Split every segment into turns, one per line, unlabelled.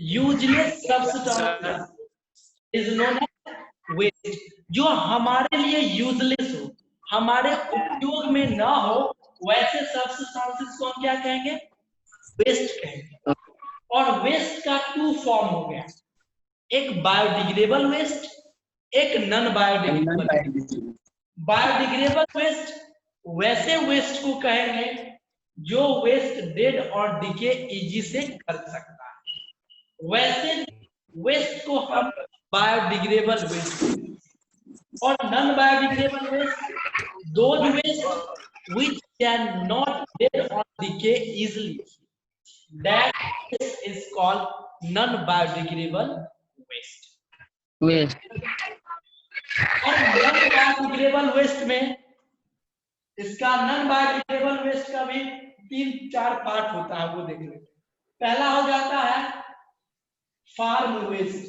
Useless substance is known as waste. जो हमारे लिए यूजलेस हो, हमारे उपयोग में ना हो, वैसे सब्सटेंसेस को हम क्या कहेंगे? वेस्ट कहेंगे। और वेस्ट का टू फॉर्म हो गया, एक बायोडिग्रेडेबल वेस्ट, एक नॉन बायोडिग्रेडेबल। बायोडिग्रेडेबल वेस्ट वैसे वेस्ट को कहेंगे जो वेस्ट डेड और डिके इजी से कर सकता है, वैसे वेस्ट को हम बायोडिग्रेडेबल वेस्ट। और non biodegradable waste those waste which cannot dead or decay easily, that is called non biodegradable waste। और नॉन बायोडिग्रेडेबल वेस्ट में, इसका नॉन बायोडिग्रेडेबल वेस्ट का भी 3-4 पार्ट होता है, वो देख लेते। पहला हो जाता है फार्म वेस्ट,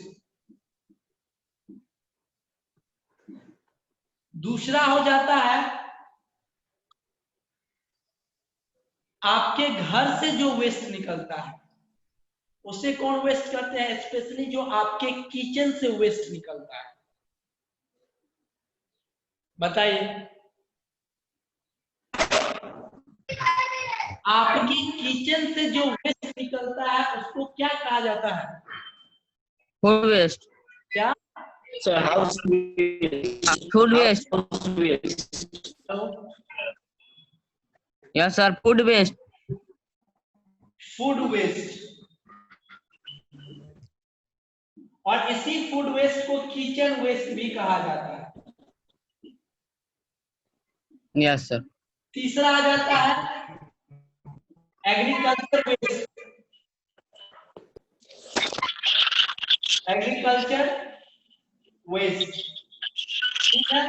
दूसरा हो जाता है आपके घर से जो वेस्ट निकलता है उसे कौन वेस्ट करते हैं? स्पेशली जो आपके किचन से वेस्ट निकलता है, बताइए। आपकी किचन से जो वेस्ट निकलता है उसको क्या कहा जाता है?
Food waste.
क्या?
House food waste. Yes sir, food waste.
Food waste. और इसी फूड वेस्ट को किचन वेस्ट भी कहा जाता है।
Yes sir.
तीसरा आ जाता है एग्रीकल्चर वेस्ट। एग्रीकल्चर वेस्ट, ठीक है।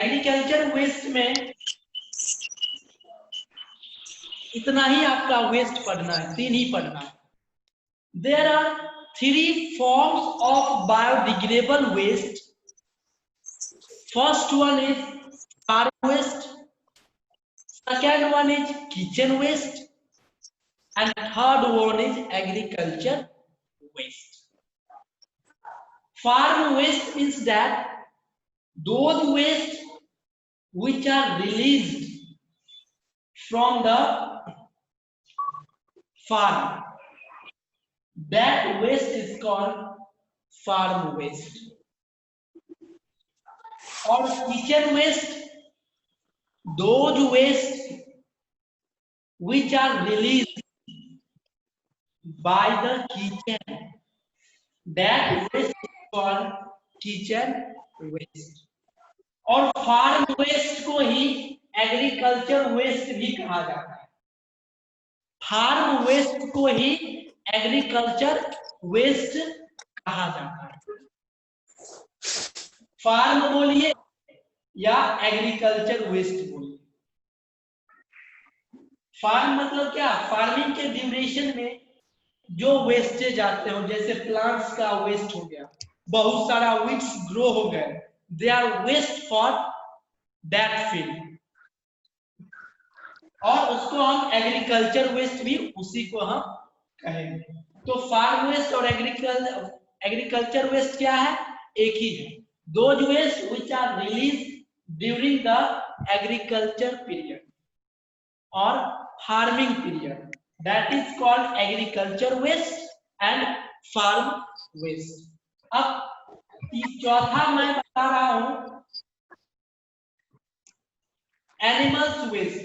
एग्रीकल्चर वेस्ट में इतना ही आपका वेस्ट पढ़ना है, 3 ही पढ़ना है। There are 3 forms of biodegradable waste. First one is farm waste, second one is kitchen waste, and third one is agriculture waste. Farm waste means that those waste which are released from the farm, that waste is called farm waste. Or kitchen waste, those waste which are released by the kitchen, that waste is called kitchen waste। और farm waste को ही agriculture waste भी कहा जाता है। Farm waste को ही agriculture waste कहा जाता है। फार्म बोलिए या एग्रीकल्चर वेस्ट बोलिए। फार्म मतलब क्या? फार्मिंग के ड्यूरेशन में जो वेस्टेज आते हो, जैसे प्लांट्स का वेस्ट हो गया, बहुत सारा वीड्स ग्रो हो गए, they are waste for that field, और उसको हम एग्रीकल्चर वेस्ट भी उसी को हम कहेंगे। तो फार्म वेस्ट और एग्रीकल्चर वेस्ट क्या है? एक ही है। Those waste which are release during the agriculture period और farming period, that is called agriculture waste and farm waste। अब चौथा मैं बता रहा हूं animals waste.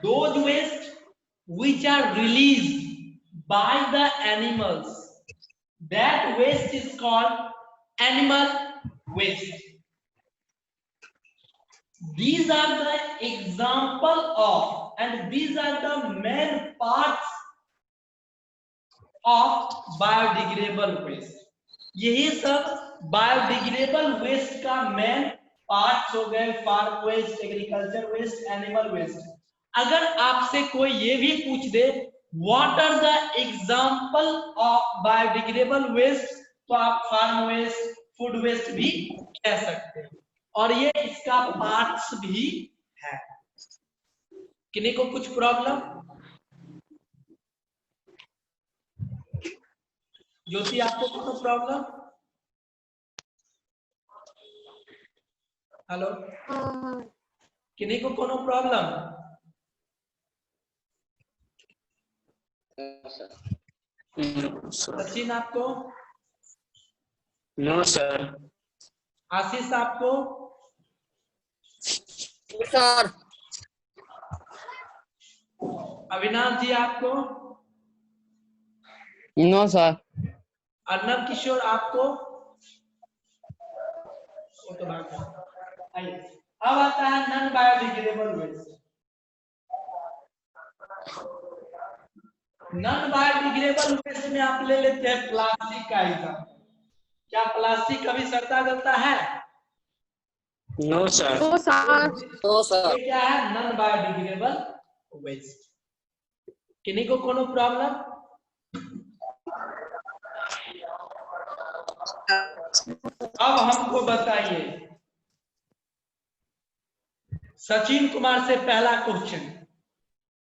those waste which are released by the animals, that waste is called animal waste। These are the example of and these are the main parts of biodegradable waste। यही सब biodegradable waste का main parts हो गए, farm waste, agriculture waste, animal waste. अगर आपसे कोई ये भी पूछ दे what are the example of biodegradable waste, तो आप फार्म वेस्ट, फूड वेस्ट भी कह सकते हैं, और ये इसका पार्ट्स भी है। किन्हीं को कुछ प्रॉब्लम? ज्योति आपको कोनो प्रॉब्लम? हेलो, किन्हीं को कोनो प्रॉब्लम? सचिन आपको?
No sir.
आशीष आपको?
सर।
अविनाश जी आपको?
No sir.
अर्नब किशोर आपको? वो तो बात है। आइए, अब आता है non biodegradable waste. Non biodegradable waste में आप ले लेते हैं प्लास्टिक का एग्जाम्पल। क्या प्लास्टिक कभी सड़ता गलता है?
No sir.
No sir.
ये क्या है? Non biodegradable waste. किन्हीं को कोनो प्रॉब्लम? अब हमको बताइए, सचिन कुमार से पहला क्वेश्चन,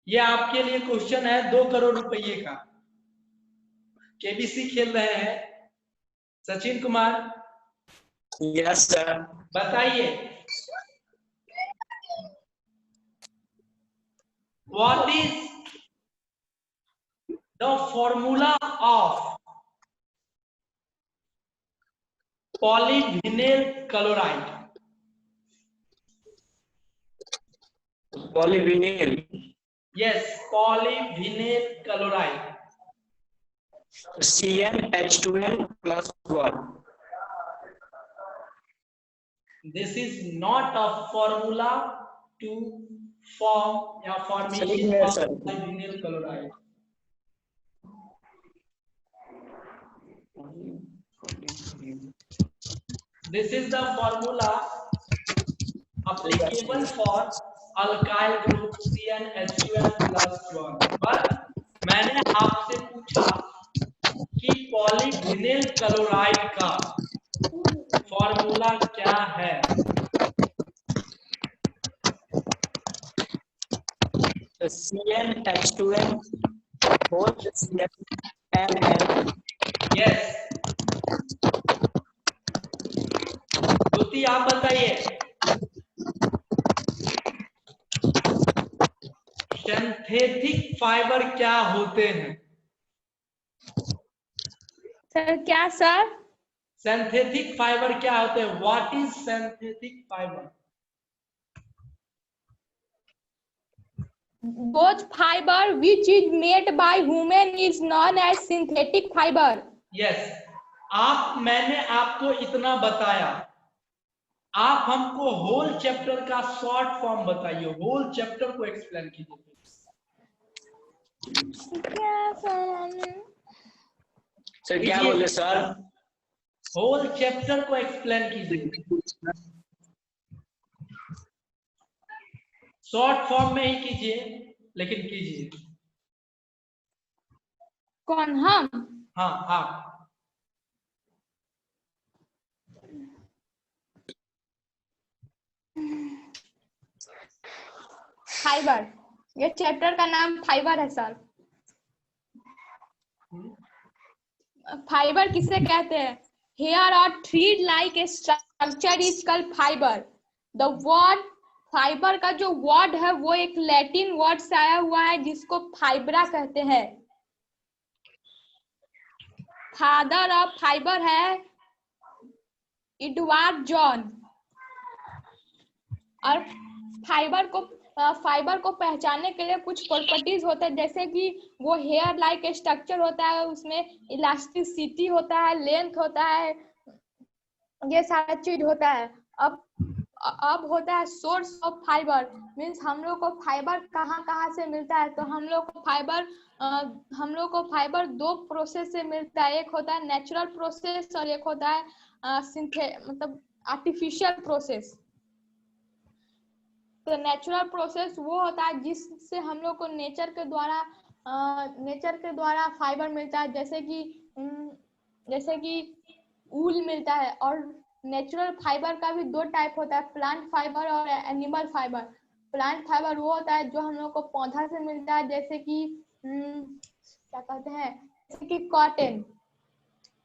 ये आपके लिए क्वेश्चन है 2 करोड़ रुपए का। केबीसी खेल रहे हैं सचिन कुमार,
यस सर।
बताइए, what is the formula of polyvinyl chloride?
Polyvinyl.
Yes, polyvinyl chloride.
CnH2n plus 1.
This is not a formula to form या formation of phosphoryl chloride. This is the formula applicable for alkyl group CnH2n plus 1. पर मैंने आपसे पूछा कि polyvinyl chloride का formula क्या है?
CnH2n whole CnNN.
Yes, ज्योति आप बताइए, सिंथेटिक फाइबर क्या होते हैं?
सर क्या सर?
सिंथेटिक फाइबर क्या होते हैं? What is synthetic fibre?
Both fiber which is made by human is known as synthetic fiber.
Yes, मैंने आपको इतना बताया, आप हमको होल चैप्टर का शॉर्ट फॉर्म बताइए, होल चैप्टर को एक्सप्लेन कीजिए।
सर क्या बोले सर?
होल चैप्टर को एक्सप्लेन कीजिए, शॉर्ट फॉर्म में ही कीजिए, लेकिन कीजिए।
कौन हम?
हाँ, आप।
फाइबर, ये चैप्टर का नाम फाइबर है सर। फाइबर किसे कहते हैं? Here are three like a structure is called fiber. The word fibre का जो वर्ड है वो एक लैटिन वर्ड से आया हुआ है जिसको फाइबरा कहते हैं। फादर ऑफ फाइबर है एडवर्ड जॉन। और फाइबर को पहचानने के लिए कुछ प्रॉपर्टीज होते हैं, जैसे कि वो हेयर लाइक स्ट्रक्चर होता है, उसमें इलास्टिसिटी होता है, लेंथ होता है, ये सारा चीज होता है। अब होता है सोर्स ऑफ फाइबर, मीन्स हम लोग को फाइबर कहाँ से मिलता है। तो हम लोग को फाइबर 2 प्रोसेस से मिलता है, एक होता है नेचुरल प्रोसेस और एक होता है मतलब आर्टिफिशियल प्रोसेस। तो नेचुरल प्रोसेस वो होता है जिससे हम लोग को नेचर के द्वारा फाइबर मिलता है, जैसे कि ऊल मिलता है। और नेचुरल फाइबर का भी 2 टाइप होता है, प्लांट फाइबर और एनिमल फाइबर। प्लांट फाइबर वो होता है जो हम लोग को पौधा से मिलता है, जैसे कि क्या कहते हैं, जैसे कि कॉटन।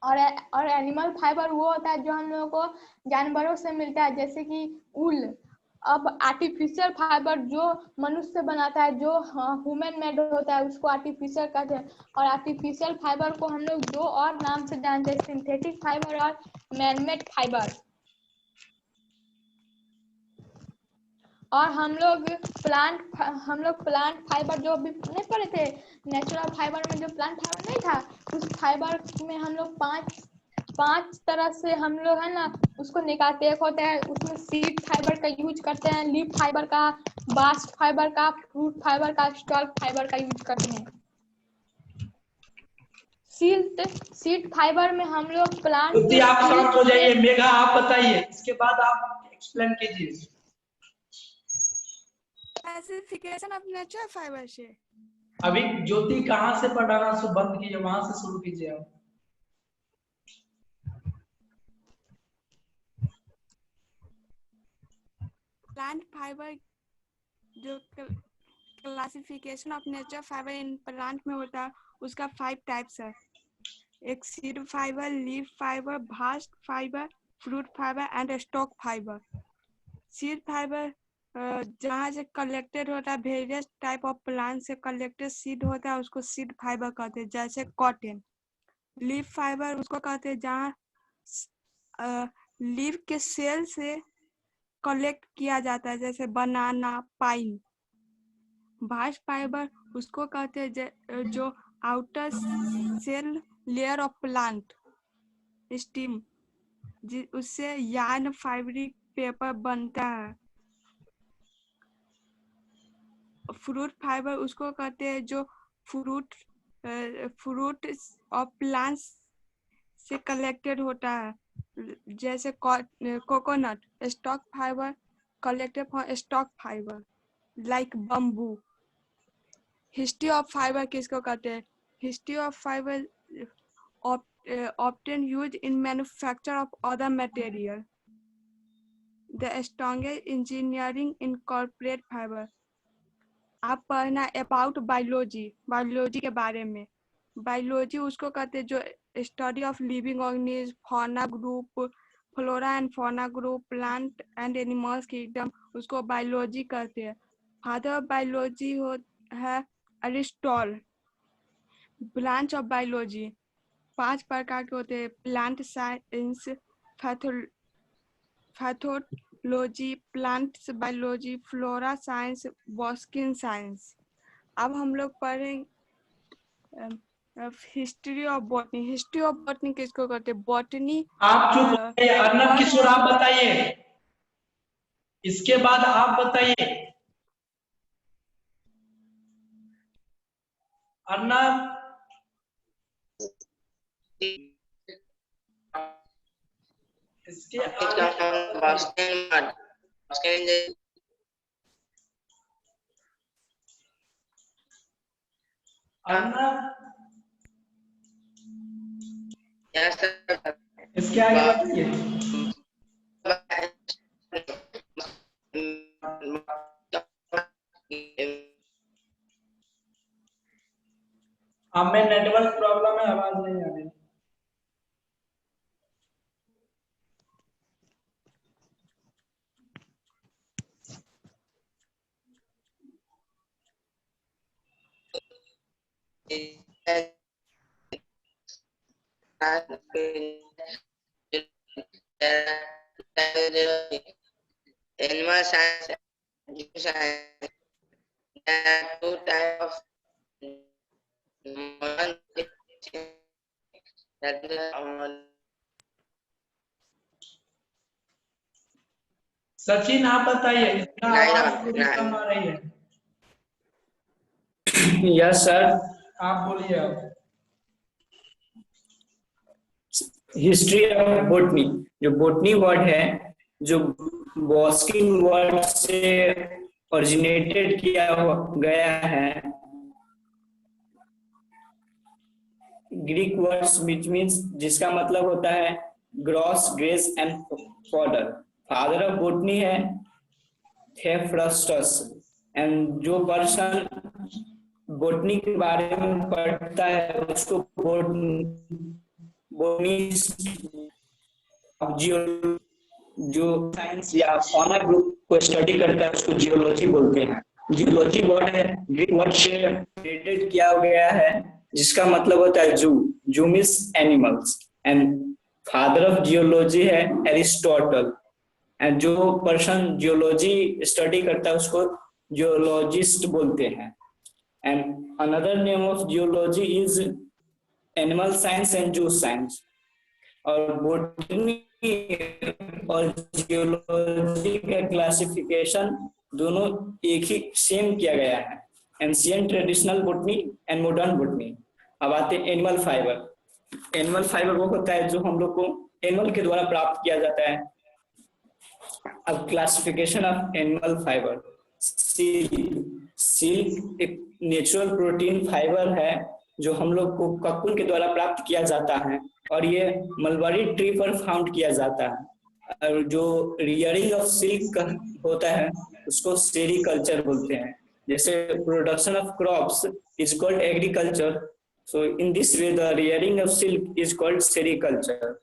और एनिमल फाइबर वो होता है जो हम लोगों को जानवरों से मिलता है, जैसे कि ऊल। अब आर्टिफिशियल फाइबर जो मनुष्य बनाता है, जो ह्यूमन मेड होता है, उसको आर्टिफिशियल कहते हैं। और आर्टिफिशियल फाइबर को हम लोग 2 और नाम से जानते हैं, सिंथेटिक फाइबर और मैनमेड फाइबर। और हम लोग प्लांट फाइबर जो भी नहीं पढ़े थे, नेचुरल फाइबर में जो प्लांट फाइबर नहीं था, उस फाइबर में हम लोग पांच तरह से हम लोग है ना उसको निकालते हैं। एक होता है उसमें सीड फाइबर का यूज करते हैं, लीफ फाइबर का, बास्ट फाइबर का, फ्रूट फाइबर का, स्टॉक फाइबर का यूज करते हैं। सीड फाइबर में हम लोग प्लांट
ज्योति आप शांत हो जाइए। मेघा आप बताइए, इसके बाद आप एक्सप्लेन कीजिए।
क्लासिफिकेशन ऑफ नेचुरल फाइबर से
अभी ज्योति कहाँ से पढ़ाना सो बंद कीजिए, वहां से शुरू कीजिए आप।
प्लांट फाइबर जो classification of natural fibre in plant में होता है, उसका 5 टाइप्स है। एक seed fibre, leaf fibre, bast fibre, fruit fibre and stock fibre. Seed fibre जहाँ से कलेक्टेड होता है, वेरियस टाइप ऑफ प्लांट से कलेक्टेड सीड होता है, उसको सीड फाइबर कहते हैं, जैसे कॉटन। लीफ फाइबर उसको कहते हैं जहाँ लीफ के सेल से कलेक्ट किया जाता है, जैसे बनाना, पाइन। बास्ट फाइबर उसको कहते हैं जो outer cell layer of plant stem, उससे यार्न फैब्रिक पेपर बनता है। फ्रूट फाइबर उसको कहते हैं जो फ्रूट ऑफ प्लांट्स से कलेक्टेड होता है, जैसे coconut. Stalk fibre collected from stalk fibre like bamboo. History of fibre किसको कहते हैं? History of fibre often used in manufacture of other material. The strongest engineering incorporate fiber. आप पढ़ना about biology के बारे में। बायोलॉजी उसको कहते हैं जो study of living organism, fauna group, flora and fauna group, plant and animals kingdom, उसको बायोलॉजी कहते हैं। फादर ऑफ बायोलॉजी है अरिस्टोटल। ब्रांच ऑफ बायोलॉजी 5 प्रकार के होते हैं: plant science, pathology, plant biology, flora science, बॉस्किन साइंस। अब हम लोग पढ़ेंगे history of botany. History of botany किसको कहते हैं? बॉटनी।
आप चुप हो जाइए। अर्नब किशोर आप बताइए, इसके बाद आप बताइए। अर्नब इसके इसके आगे बताइए। हमें नेटवर्क प्रॉब्लम है, आवाज नहीं आ रही।
Animal science, science. There are 2 types of
Sachin आप बताइए, इसका आवाज थोड़ी कम आ रही है।
Yes sir.
आप बोलिए। आप
हिस्ट्री ऑफ बोटनी, जो बोटनी वर्ड है जो बॉस्किन वर्ड से ओरिजिनेटेड किया गया है, ग्रीक वर्ड्स विच मीन्स जिसका मतलब होता है gross, grace and fodder. Father of botany है थेफ्रस्टस, एंड जो पर्सन बोटनी के बारे में पढ़ता है उसको जो साइंस या फॉना ग्रुप को स्टडी करता है उसको जियोलॉजी बोलते हैं। जियोलॉजी वर्ड है, ग्रीक वर्ड से रिलेटेड किया गया है, जिसका मतलब होता है जू। जू means animals, and father of geology है एरिस्टोटल, एंड जो पर्सन जियोलॉजी स्टडी करता है उसको जियोलॉजिस्ट बोलते हैं। And another name of geology is animal science and जू साइंस। और बोटनी और जियोलॉजी का क्लासिफिकेशन दोनों एक ही सेम किया गया है, ancient traditional botany and modern botany. अब आते हैं एनिमल फाइबर। एनिमल फाइबर वो होता है जो हम लोग को एनिमल के द्वारा प्राप्त किया जाता है। अब classification of animal fibre. Silk एक नेचुरल प्रोटीन फाइबर है जो हम लोग को ककून के द्वारा प्राप्त किया जाता है, और ये मलबरी ट्री पर फाउंड किया जाता है। और जो रियरिंग ऑफ सिल्क होता है उसको सेरीकल्चर बोलते हैं। जैसे production of crops is called agriculture, so in this way the rearing of silk is called sericulture.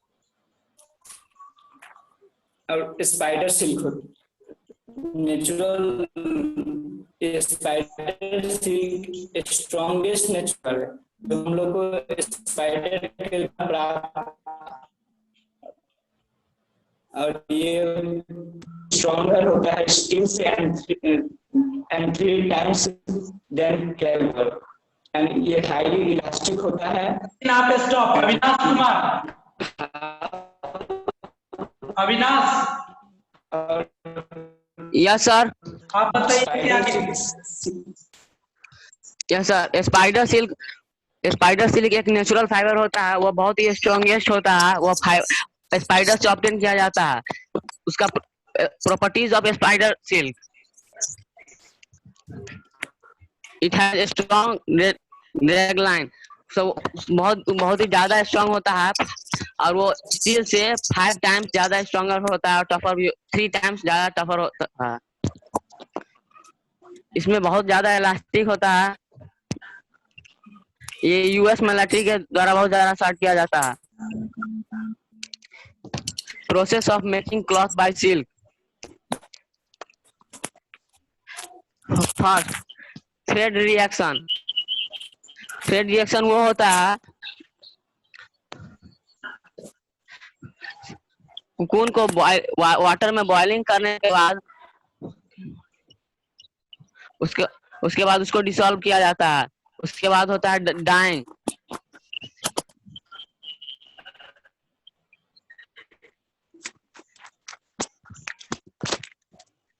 और spider silk, natural spider silk strongest natural है, तो हम लोग को स्पाइडर के और ये स्ट्रॉन्गर होता है स्टील से एंड 3 times देन कैल्वर, एंड ये हाईली इलास्टिक होता है।
आप stop. Avinash Kumar, Avinash.
Yes sir.
आप बताइए क्या
यस सर। स्पाइडर सिल्क एक नेचुरल फाइबर होता है, वो बहुत ही स्ट्रॉन्गेस्ट होता है। वो स्पाइडर से ऑब्टेन किया जाता है। उसका properties of spider silk, it has strong drag line, so बहुत ही ज्यादा स्ट्रॉन्ग होता है, और वो स्टील से 5 times ज्यादा स्ट्रॉन्गर होता है, और टफर भी 3 times ज्यादा टफर होता है। इसमें बहुत ज्यादा इलास्टिक होता है। ये यूएस मिलिट्री के द्वारा बहुत ज्यादा स्टार्ट किया जाता है। Process of making cloth by silk. First, thread reaction. Thread reaction वो होता है कोकून को वाटर में बॉइलिंग करने के बाद उसके बाद उसको डिसॉल्व किया जाता है। उसके बाद होता है डाइंग।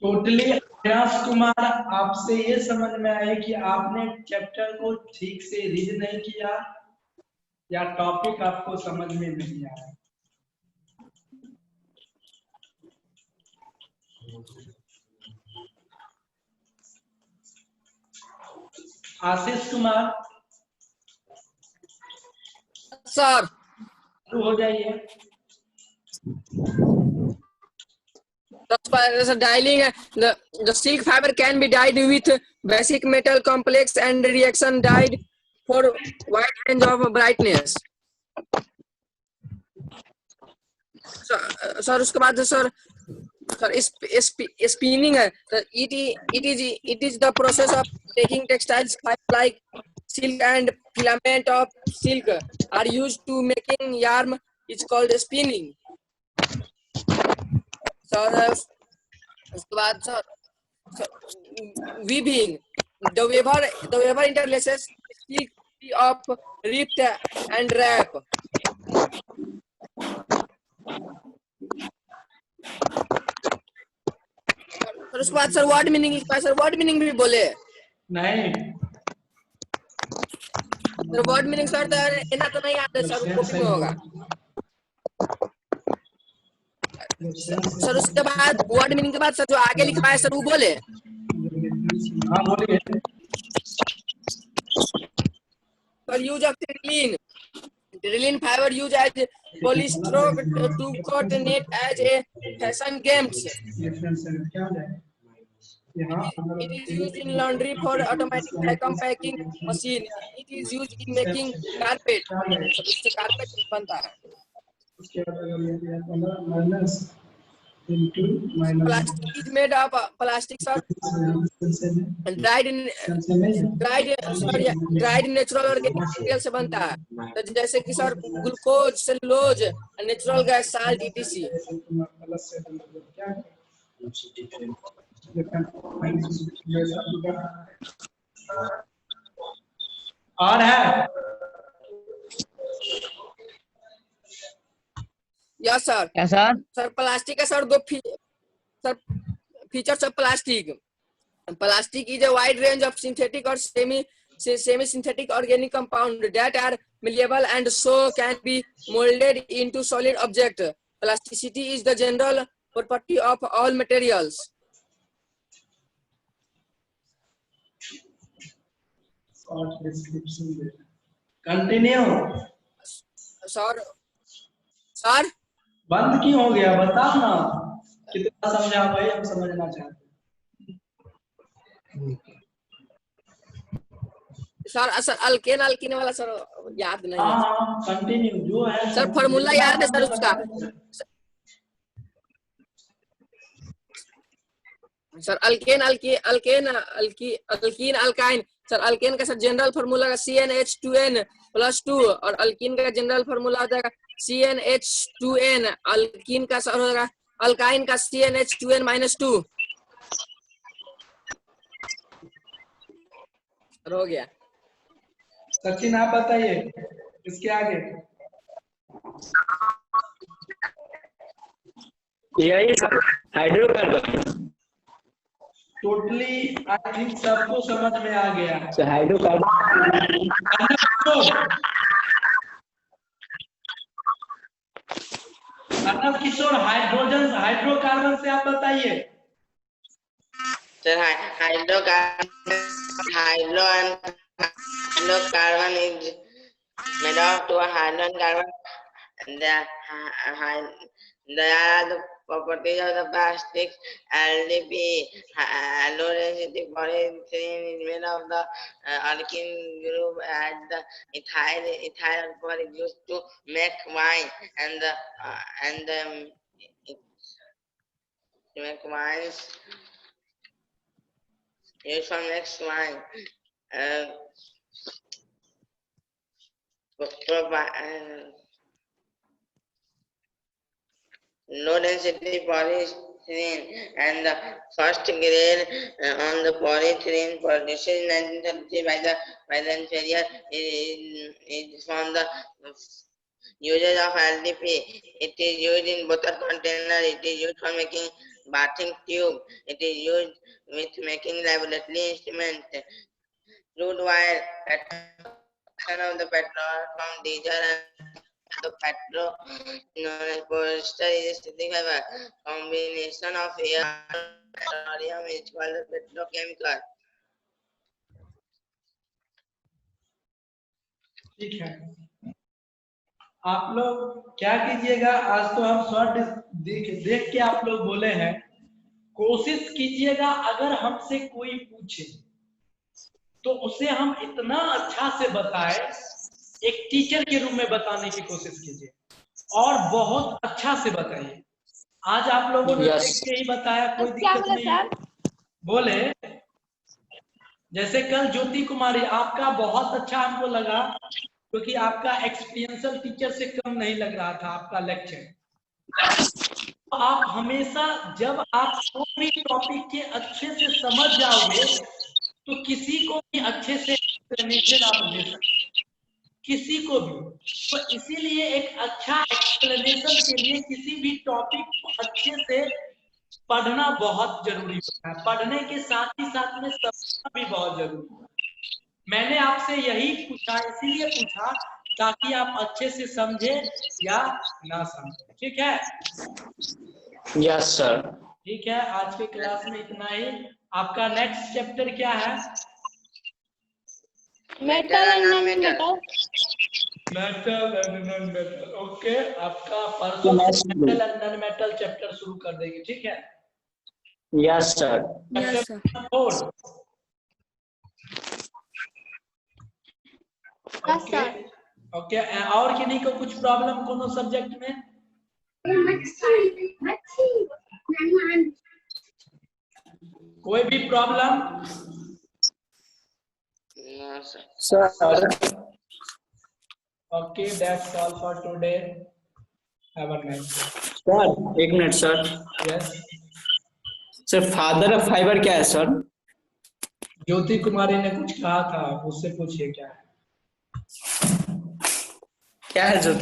टोटली अविनाश कुमार, आपसे ये समझ में आया कि आपने चैप्टर को ठीक से रीड नहीं किया या टॉपिक आपको समझ में नहीं आया। आशीष कुमार
सर,
शुरू हो जाइए।
Dying, the silk fiber can be dyed with basic metal complex and reaction dyed for wide range of brightness. Sir उसके बाद सर spinning है, it is the process of taking textiles like silk and filament of silk are used to making yarn. It's called spinning. Sir उसके बाद sir weaving, the weaver interlaces silk of ripped and wrap. Sir उसके बाद sir word meaning, sir word meaning भी बोले
नहीं
sir. Word meaning sir इतना तो नहीं आता सर, कॉपी में होगा सर। उसके बाद वर्ड मीनिंग के बाद सर जो आगे लिखा है सर वो बोले।
हाँ बोलिए।
सर यूज ऑफ ड्रिलिन fibre use as polystroke two-court net as a fashion games. It is used in laundry for automatic vacuum packing machine. It is used in making carpet. सब इससे carpet बनता है. Plastic is made of plastics are dried natural organic material से बनता है. तो जैसे कि sir glucose, cellulose, natural gas, salt, etc.
और है
यस सर.
क्या सर?
सर प्लास्टिक का सर दो features of plastic. Plastic is a wide range of synthetic or semi-synthetic organic compounds that are malleable and so can be molded into solid object. Plasticity is the general property of all materials.
Continue.
Sir
बंद क्यों हो गया बता ना, कितना समझा भाई, हम समझना चाहते
सर. सर अल्केन वाला सर याद नहीं है.
हाँ कंटिन्यू जो है
सर फॉर्मूला याद है सर उसका. Sir alkane alkyne. Sir alkane का सर जनरल फॉर्मूला का CnH2n+2 और अल्कीन का जनरल फॉर्मूला होता है CnH2n. अल्कीन का सर होगा अल्काइन का CnH2n-2. हो गया.
सचिन आप बताइए इसके आगे.
यही हाइड्रोकार्बन.
टोटली आई थिंक सबको समझ में आ गया.
हाइड्रोकार्बन
अर्नब किशोर हाइड्रोकार्बन से आप बताइए.
Sir, hydrocarbon is made of two hydrocarbon. There are the properties of the plastics. LDP, low density polyethylene, is made of the alkene group at the ethyl alcohol is used to make wine, and make wines used for next wine. Low density polyethylene, and the first grade on the polyethylene produced in 1930 by the inferior is from the uses of LDP. It is used in bottle container. It is used for making bathing tube. It is used with making laboratory instrument. Crude oil, of the petrol from diesel and the petrol polyester is a fiber. Combination of air and petroleum is called a petrochemical.
ठीक है, आप लोग क्या कीजिएगा, आज तो हम short देख के आप लोग बोले हैं. कोशिश कीजिएगा अगर हमसे कोई पूछे तो उसे हम इतना अच्छा से बताएं, एक टीचर के रूप में बताने की कोशिश कीजिए और बहुत अच्छा से बताइए. आज आप लोगों ने देख के ही बताया, कोई दिक्कत नहीं. बोले जैसे कल ज्योति कुमारी, आपका बहुत अच्छा हमको लगा क्योंकि आपका एक्सपीरियंशियल टीचर से कम नहीं लग रहा था आपका लेक्चर. आप हमेशा जब आप कोई भी टॉपिक के अच्छे से समझ जाओगे तो किसी को भी अच्छे से एक्सप्लेनेशन आप दे सकते, किसी को भी. तो इसीलिए एक अच्छा एक्सप्लेनेशन के लिए किसी भी टॉपिक को अच्छे से पढ़ना बहुत जरूरी होता है. पढ़ने के साथ ही साथ में समझना भी बहुत जरूरी है. मैंने आपसे यही पूछा, इसीलिए पूछा ताकि आप अच्छे से समझे या ना समझे. ठीक है?
Yes sir.
ठीक है, आज के क्लास में इतना ही. आपका नेक्स्ट चैप्टर क्या है?
Metal and non metal.
Metal and non metal. Okay, आपका परसों से metal and non metal chapter शुरू कर देगी, ठीक है?
Yes sir.
Yes, sir.
Four.
Yes,
okay
sir.
Okay, और किन्हीं को कुछ प्रॉब्लम कोनो सब्जेक्ट में? कोई भी problem?
No, sir.
Sir
okay, that's all for today. Have a nice day.
Sir एक minute sir.
Yes,
sir father of fibre क्या है सर?
ज्योति कुमारी ने कुछ कहा था, उससे पूछिए क्या है।
क्या है जो